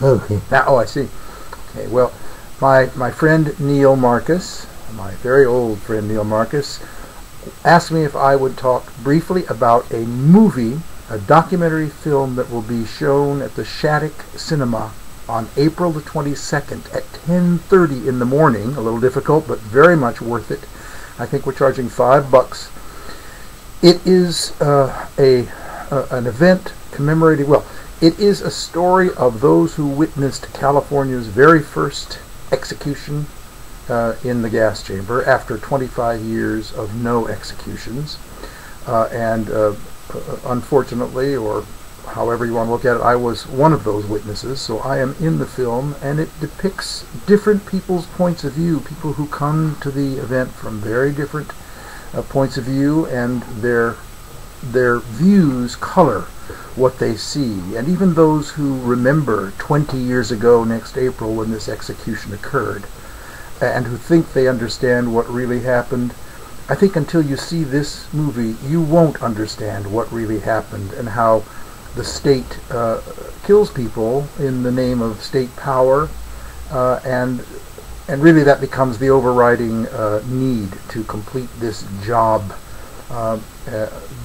Okay. Now, oh, I see. Okay, well, my friend Neil Marcus, my very old friend Neil Marcus, asked me if I would talk briefly about a movie, a documentary film that will be shown at the Shattuck Cinema on April the 22nd at 10:30 in the morning. A little difficult, but very much worth it. I think we're charging $5. It is an event commemorating, well, it is a story of those who witnessed California's very first execution in the gas chamber after 25 years of no executions. Unfortunately, or however you want to look at it, I was one of those witnesses, so I am in the film, and it depicts different people's points of view, people who come to the event from very different points of view, and their views color what they see. And even those who remember 20 years ago next April when this execution occurred, and who think they understand what really happened, I think until you see this movie, you won't understand what really happened and how the state kills people in the name of state power, and really that becomes the overriding need to complete this job.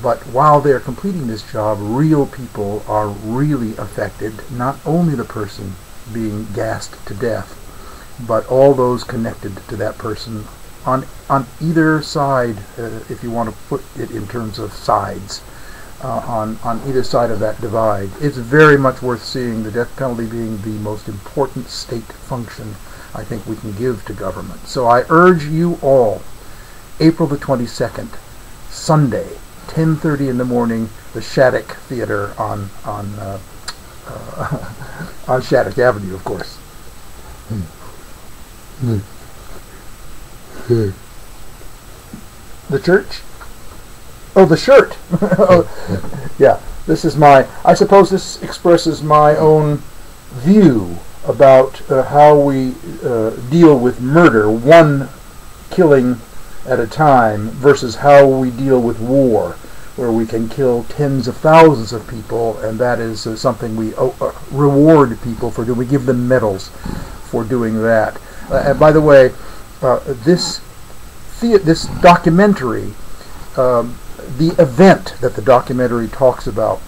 But while they're completing this job, real people are really affected, not only the person being gassed to death, but all those connected to that person on either side, if you want to put it in terms of sides, on either side of that divide. It's very much worth seeing, the death penalty being the most important state function I think we can give to government. So I urge you all, April the 22nd, Sunday, 10:30 in the morning, the Shattuck Theater on Shattuck Avenue, of course. The church? Oh, the shirt. Yeah, this is I suppose this expresses my own view about how we deal with murder, one killing at a time, versus how we deal with war, where we can kill tens of thousands of people, and that is something we reward people for doing. We give them medals for doing that. And by the way, this documentary, the event that the documentary talks about,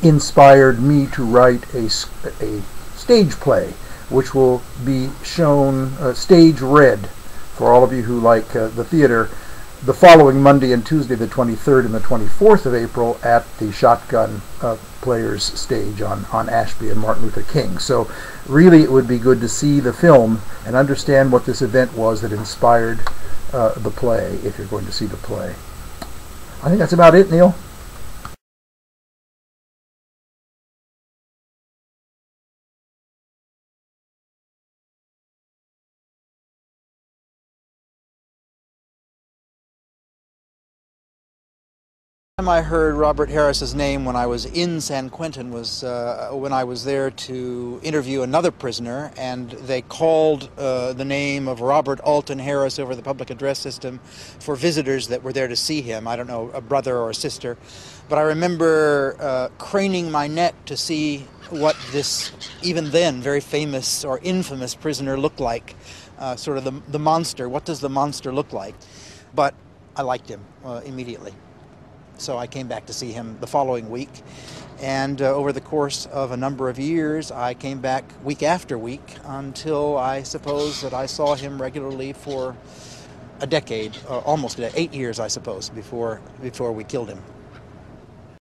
inspired me to write a stage play, which will be shown stage read for all of you who like the theater the following Monday and Tuesday, the 23rd and the 24th of April, at the Shotgun Players stage on Ashby and Martin Luther King. So really it would be good to see the film and understand what this event was that inspired the play, if you're going to see the play. I think that's about it, Neil. I heard Robert Harris's name when I was in San Quentin was when I was there to interview another prisoner, and they called the name of Robert Alton Harris over the public address system for visitors that were there to see him. I don't know, a brother or a sister, but I remember craning my neck to see what this, even then, very famous or infamous prisoner looked like, sort of the monster. What does the monster look like? But I liked him immediately. So I came back to see him the following week, and over the course of a number of years I came back week after week until I suppose that I saw him regularly for a decade, almost 8 years I suppose, before we killed him.